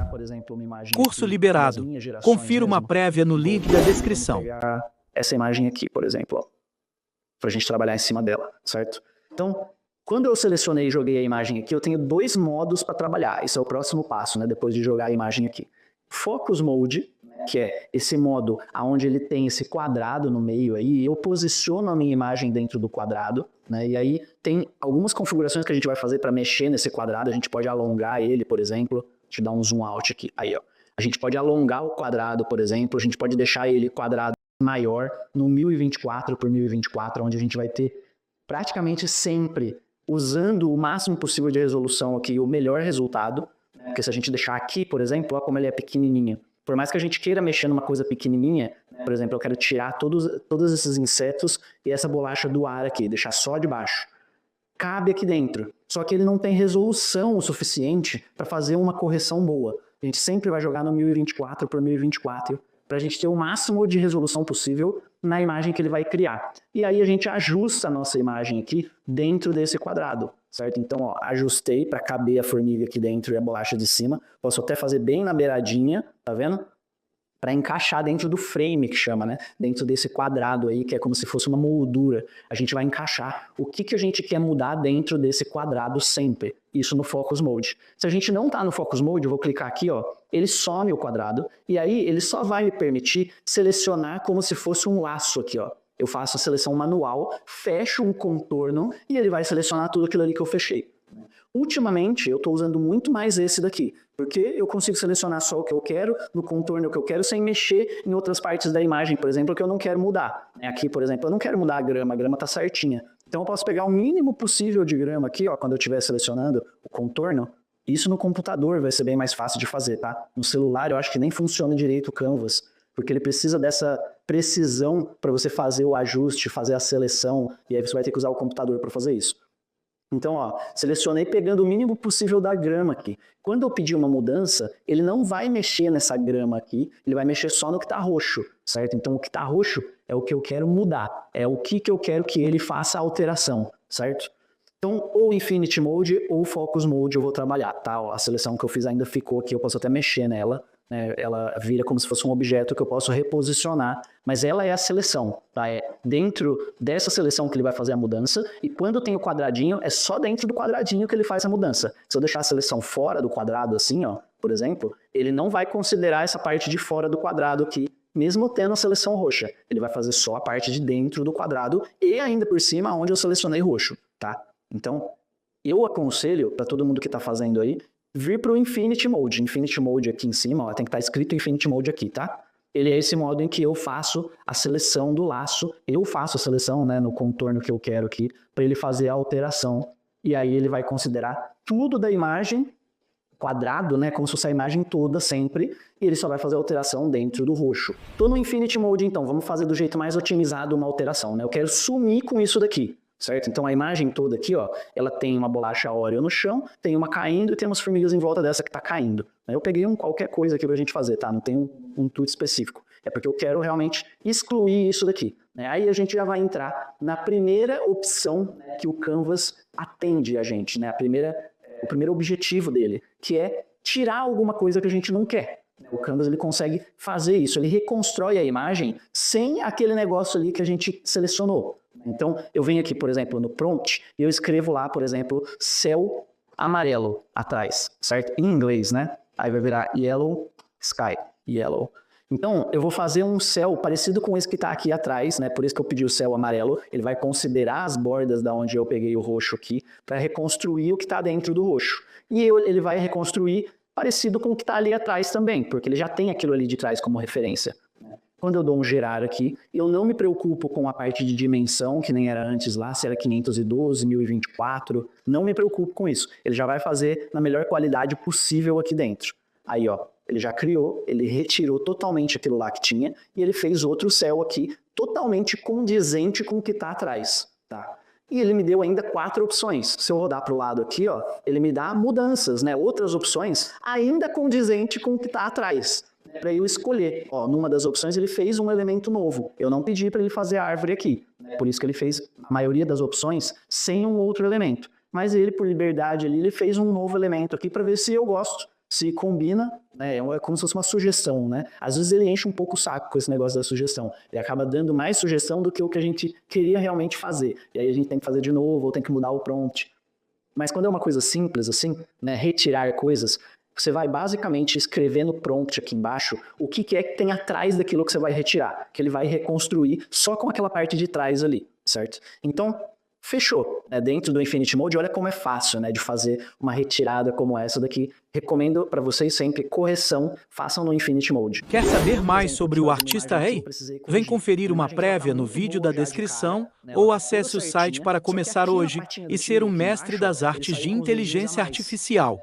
por exemplo, uma imagem Curso aqui das liberado. minhas gerações Confira uma mesmo. prévia no link da descrição. Vamos pegar essa imagem aqui, por exemplo, para a gente trabalhar em cima dela, certo? Então, quando eu selecionei e joguei a imagem aqui, eu tenho dois modos para trabalhar. Esse é o próximo passo, né, depois de jogar a imagem aqui. Focus Mode, que é esse modo onde ele tem esse quadrado no meio aí, eu posiciono a minha imagem dentro do quadrado, né, e aí tem algumas configurações que a gente vai fazer para mexer nesse quadrado. A gente pode alongar ele, por exemplo. Deixa eu dar um zoom out aqui. Aí, ó. A gente pode alongar o quadrado, por exemplo. A gente pode deixar ele quadrado maior no 1024 por 1024, onde a gente vai ter praticamente sempre, usando o máximo possível de resolução aqui, o melhor resultado. Porque se a gente deixar aqui, por exemplo, olha como ele é pequenininho. Por mais que a gente queira mexer numa coisa pequenininha, por exemplo, eu quero tirar todos esses insetos e essa bolacha do ar aqui, deixar só de baixo. Cabe aqui dentro, só que ele não tem resolução o suficiente para fazer uma correção boa. A gente sempre vai jogar no 1024 por 1024 para a gente ter o máximo de resolução possível na imagem que ele vai criar. E aí a gente ajusta a nossa imagem aqui dentro desse quadrado, certo? Então, ó, ajustei para caber a formiga aqui dentro e a bolacha de cima. Posso até fazer bem na beiradinha, tá vendo? Para encaixar dentro do frame, que chama, né? Dentro desse quadrado aí, que é como se fosse uma moldura. A gente vai encaixar o que a gente quer mudar dentro desse quadrado sempre. Isso no Focus Mode. Se a gente não tá no Focus Mode, eu vou clicar aqui, ó, ele some o quadrado, e aí ele só vai me permitir selecionar como se fosse um laço aqui, ó. Eu faço a seleção manual, fecho um contorno, e ele vai selecionar tudo aquilo ali que eu fechei. Ultimamente, eu estou usando muito mais esse daqui, porque eu consigo selecionar só o que eu quero, no contorno que eu quero, sem mexer em outras partes da imagem, por exemplo, que eu não quero mudar. Aqui, por exemplo, eu não quero mudar a grama está certinha. Então eu posso pegar o mínimo possível de grama aqui, ó, quando eu estiver selecionando o contorno. Isso no computador vai ser bem mais fácil de fazer, tá? No celular eu acho que nem funciona direito o Canvas, porque ele precisa dessa precisão para você fazer o ajuste, fazer a seleção, e aí você vai ter que usar o computador para fazer isso. Então, ó, selecionei pegando o mínimo possível da grama aqui. Quando eu pedir uma mudança, ele não vai mexer nessa grama aqui, ele vai mexer só no que está roxo, certo? Então, o que está roxo é o que eu quero mudar, é o que eu quero que ele faça a alteração, certo? Então, ou Infinity Mode ou Focus Mode eu vou trabalhar, tá? Ó, a seleção que eu fiz ainda ficou aqui, eu posso até mexer nela, né? Ela vira como se fosse um objeto que eu posso reposicionar, mas ela é a seleção, tá? É dentro dessa seleção que ele vai fazer a mudança, e quando tem o quadradinho, é só dentro do quadradinho que ele faz a mudança. Se eu deixar a seleção fora do quadrado assim, ó, por exemplo, ele não vai considerar essa parte de fora do quadrado aqui, mesmo tendo a seleção roxa. Ele vai fazer só a parte de dentro do quadrado e ainda por cima onde eu selecionei roxo, tá? Então, eu aconselho para todo mundo que está fazendo aí, vir para o Infinity Mode. Infinity Mode aqui em cima, ó, tem que estar escrito Infinity Mode aqui, tá? Ele é esse modo em que eu faço a seleção do laço, eu faço a seleção, né, no contorno que eu quero aqui, para ele fazer a alteração. E aí ele vai considerar tudo da imagem, quadrado, né, como se fosse a imagem toda sempre, e ele só vai fazer a alteração dentro do roxo. Tô no Infinity Mode, então, vamos fazer do jeito mais otimizado uma alteração, né? Eu quero sumir com isso daqui. Certo? Então a imagem toda aqui, ó, ela tem uma bolacha Oreo no chão, tem uma caindo e tem umas formigas em volta dessa que tá caindo. Eu peguei qualquer coisa aqui pra gente fazer, tá? Não tem um intuito específico. É porque eu quero realmente excluir isso daqui. Né? Aí a gente já vai entrar na primeira opção, né, que o Canvas atende a gente, né? O primeiro objetivo dele, que é tirar alguma coisa que a gente não quer. O Canvas ele consegue fazer isso, ele reconstrói a imagem sem aquele negócio ali que a gente selecionou. Então, eu venho aqui, por exemplo, no prompt, e eu escrevo lá, por exemplo, céu amarelo atrás, certo? Em inglês, né? Aí vai virar yellow sky, yellow. Então, eu vou fazer um céu parecido com esse que está aqui atrás, né? Por isso que eu pedi o céu amarelo. Ele vai considerar as bordas da onde eu peguei o roxo aqui, para reconstruir o que está dentro do roxo. E ele vai reconstruir parecido com o que está ali atrás também, porque ele já tem aquilo ali de trás como referência. Quando eu dou um gerar aqui, eu não me preocupo com a parte de dimensão, que nem era antes lá, se era 512, 1024, não me preocupo com isso. Ele já vai fazer na melhor qualidade possível aqui dentro. Aí, ó, ele já criou, ele retirou totalmente aquilo lá que tinha, e ele fez outro céu aqui, totalmente condizente com o que está atrás, tá? E ele me deu ainda 4 opções. Se eu rodar para o lado aqui, ó, ele me dá mudanças, né? Outras opções, ainda condizente com o que está atrás, para eu escolher. Ó, numa das opções ele fez um elemento novo. Eu não pedi para ele fazer a árvore aqui. Por isso que ele fez a maioria das opções sem um outro elemento. Mas ele, por liberdade ali, ele fez um novo elemento aqui para ver se eu gosto se combina, né? É como se fosse uma sugestão, né? Às vezes ele enche um pouco o saco com esse negócio da sugestão. Ele acaba dando mais sugestão do que o que a gente queria realmente fazer. E aí a gente tem que fazer de novo, ou tem que mudar o prompt. Mas quando é uma coisa simples assim, né, retirar coisas, você vai basicamente escrever no prompt aqui embaixo o que é que tem atrás daquilo que você vai retirar, que ele vai reconstruir só com aquela parte de trás ali, certo? Então, fechou. Né? Dentro do Infinity Mode, olha como é fácil, né, de fazer uma retirada como essa daqui. Recomendo para vocês sempre correção, façam no Infinity Mode. Quer saber mais sobre o Artista Rei? Vem conferir uma prévia no vídeo da descrição ou acesse o site para começar hoje e ser um mestre das artes de inteligência artificial.